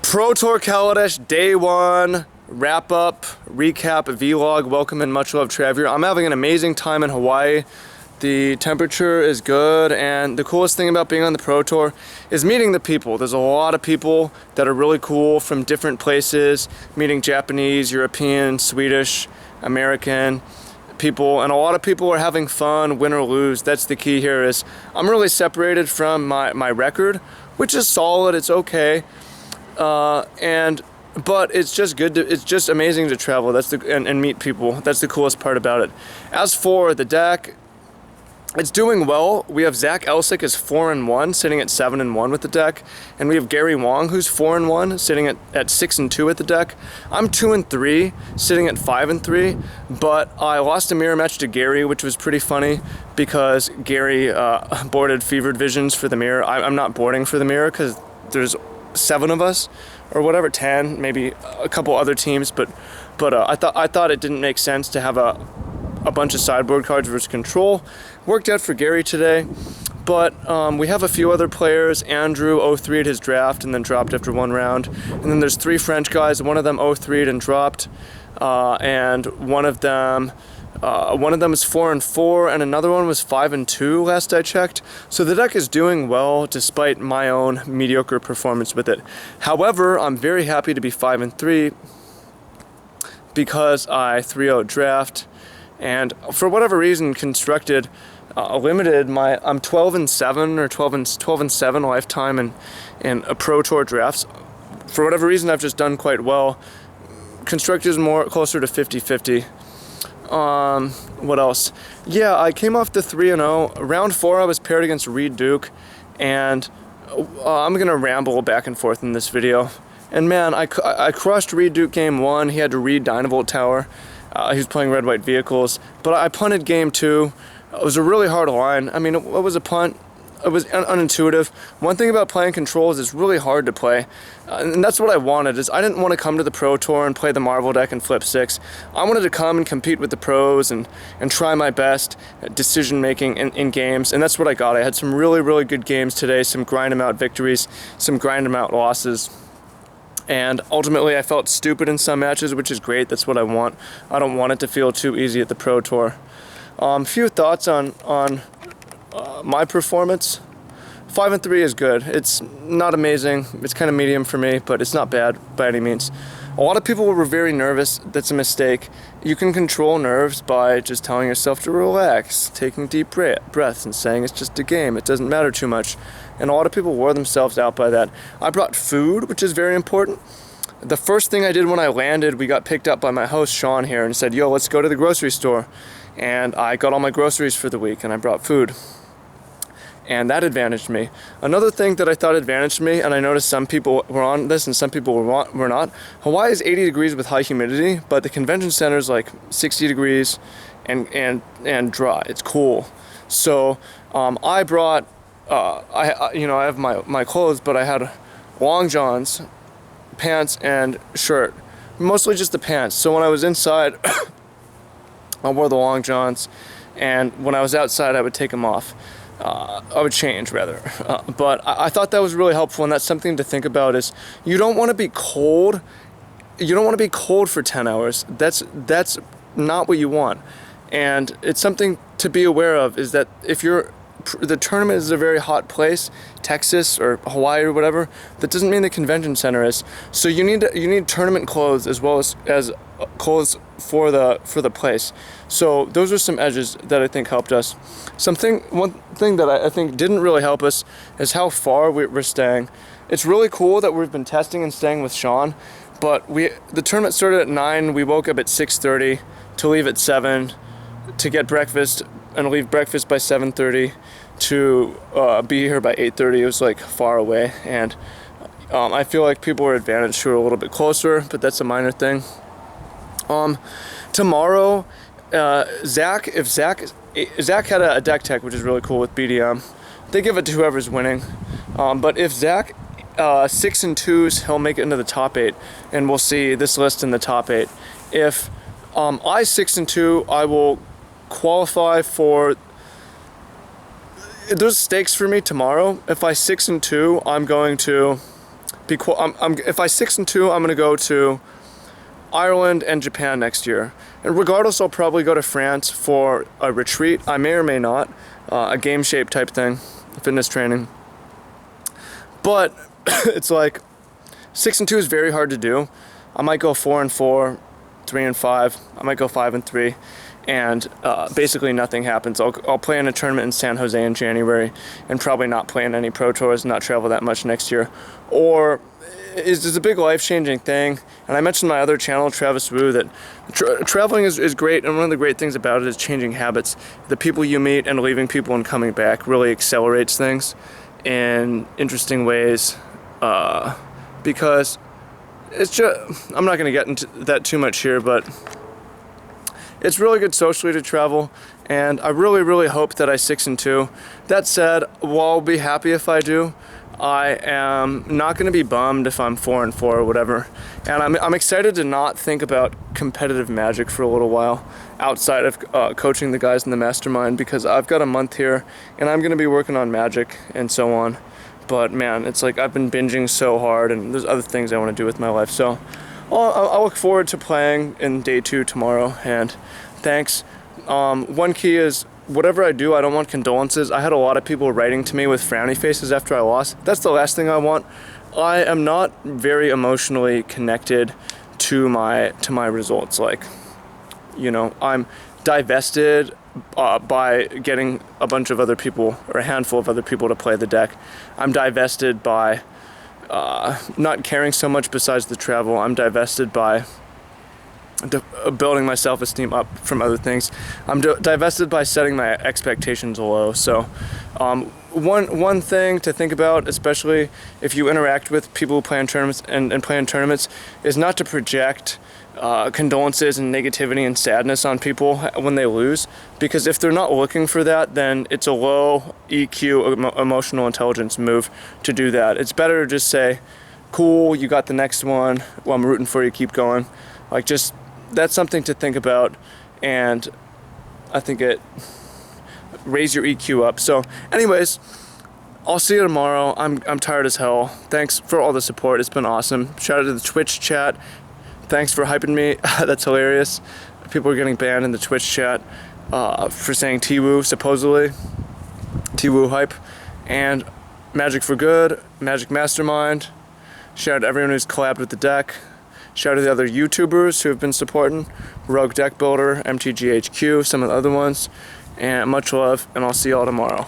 Pro Tour Kaladesh Day 1 wrap up, recap, vlog, welcome and much love Trav. I'm having an amazing time in Hawaii. The temperature is good, and the coolest thing about being on the Pro Tour is meeting the people. There's a lot of people that are really cool from different places, meeting Japanese, European, Swedish, American people, and a lot of people are having fun, win or lose. That's the key here. Is I'm really separated from my record, which is solid, it's okay. But it's just good it's just amazing to travel. And meet people. That's the coolest part about it. As for the deck, it's doing well. We have Zach Elsick is 4-1, sitting at 7-1 with the deck, and we have Gary Wong who's 4-1, sitting at 6-2 with the deck. I'm 2-3, sitting at 5-3, but I lost a mirror match to Gary, which was pretty funny because Gary boarded Fevered Visions for the mirror. I'm not boarding for the mirror because there's 7 of us or whatever, 10, maybe a couple other teams, but I thought it didn't make sense to have a bunch of sideboard cards versus control. Worked out for Gary today, but we have a few other players. Andrew 0-3'd his draft and then dropped after 1 round, and then there's 3 French guys. One of them 0-3'd and dropped, and one of them is 4-4, and another one was 5-2 last I checked. So the deck is doing well despite my own mediocre performance with it. However, I'm very happy to be 5-3 because I 3-0 draft, and for whatever reason constructed limited I'm 12-7 or 12-7 lifetime in a Pro Tour drafts. For whatever reason, I've just done quite well. Constructed is more closer to 50-50. What else? Yeah, I came off the 3-0. Round 4, I was paired against Reed Duke, and I'm gonna ramble back and forth in this video. And man, I crushed Reed Duke game 1. He had to read Dynavolt Tower. He was playing red-white vehicles, but I punted game 2. It was a really hard line. I mean, it was a punt. It was unintuitive. One thing about playing controls is it's really hard to play, and that's what I wanted. Is I didn't want to come to the Pro Tour and play the Marvel deck and flip 6. I wanted to come and compete with the pros and try my best at decision making in games, and that's what I got. I had some really good games today. Some grind 'em out victories, some grind 'em out losses. And ultimately, I felt stupid in some matches, which is great. That's what I want. I don't want it to feel too easy at the Pro Tour. Few thoughts on my performance. 5-3 is good. It's not amazing. It's kind of medium for me, but it's not bad by any means. A lot of people were very nervous. That's a mistake. You can control nerves by just telling yourself to relax, taking deep breaths, and saying it's just a game. It doesn't matter too much. And a lot of people wore themselves out by that. I brought food, which is very important. The first thing I did when I landed, we got picked up by my host, Sean, here, and said, yo, let's go to the grocery store. And I got all my groceries for the week, and I brought food. And that advantaged me. Another thing that I thought advantaged me, and I noticed some people were on this and some people were not. Hawaii is 80 degrees with high humidity, but the convention center is like 60 degrees and dry. It's cool. So I brought, I have my clothes, but I had long johns, pants, and shirt. Mostly just the pants. So when I was inside, I wore the long johns, and when I was outside, I would take them off. I would change rather, but I thought that was really helpful, and that's something to think about. Is you don't want to be cold. You don't want to be cold for 10 hours. That's not what you want, and it's something to be aware of. Is that if the tournament is a very hot place, Texas or Hawaii or whatever, that doesn't mean the convention center is. So you need tournament clothes as well as clothes for the place. So those are some edges that I think helped us. One thing that I think didn't really help us is how far we're staying. It's really cool that we've been testing and staying with Sean, but the tournament started at 9. We woke up at 6:30 to leave at 7 to get breakfast and leave breakfast by 7:30 to be here by 8:30. It was like far away, and I feel like people are advantaged who are a little bit closer, but that's a minor thing. Tomorrow, Zach had a deck tech, which is really cool with BDM. They give it to whoever's winning. But if Zach 6-2s, he'll make it into the top 8, and we'll see this list in the top 8. If I 6-2, I will qualify for. There's stakes for me tomorrow. If I 6-2, I'm going to If I 6-2, I'm gonna go to Ireland and Japan next year. And regardless, I'll probably go to France for a retreat. I may or may not, a game shape type thing, fitness training. But it's like 6-2 is very hard to do. I might go 4-4, 3-5. I might go 5-3, and basically nothing happens. I'll play in a tournament in San Jose in January, and probably not play in any pro tours, not travel that much next year. Or is a big life-changing thing. And I mentioned my other channel, Travis Wu, that traveling is great, and one of the great things about it is changing habits. The people you meet and leaving people and coming back really accelerates things in interesting ways, because it's just, I'm not going to get into that too much here, but it's really good socially to travel, and I really hope that I 6-2. That said, while I'll be happy if I do, I am not going to be bummed if I'm 4-4 or whatever. And I'm excited to not think about competitive Magic for a little while outside of coaching the guys in the mastermind, because I've got a month here and I'm going to be working on Magic and so on. But man, it's like I've been binging so hard, and there's other things I want to do with my life. So I'll look forward to playing in day 2 tomorrow, and thanks. One key is, whatever I do, I don't want condolences. I had a lot of people writing to me with frowny faces after I lost. That's the last thing I want. I am not very emotionally connected to my results. Like, you know, I'm divested by getting a bunch of other people, or a handful of other people, to play the deck. I'm divested by not caring so much besides the travel. I'm divested by building my self-esteem up from other things. I'm divested by setting my expectations low. So one thing to think about, especially if you interact with people who play in tournaments and play in tournaments, is not to project condolences and negativity and sadness on people when they lose, because if they're not looking for that, then it's a low EQ, emotional intelligence move to do that. It's better to just say, cool, you got the next one, well, I'm rooting for you, keep going. Like, just, that's something to think about, and I think it raise your EQ up. So anyways, I'll see you tomorrow. I'm tired as hell. Thanks for all the support. It's been awesome. Shout out to the Twitch chat. Thanks for hyping me. That's hilarious. People are getting banned in the Twitch chat for saying T-Woo, supposedly. T-Woo hype. And Magic for Good, Magic Mastermind. Shout out to everyone who's collabed with the deck. Shout out to the other YouTubers who have been supporting. Rogue Deck Builder, MTGHQ, some of the other ones. And much love, and I'll see y'all tomorrow.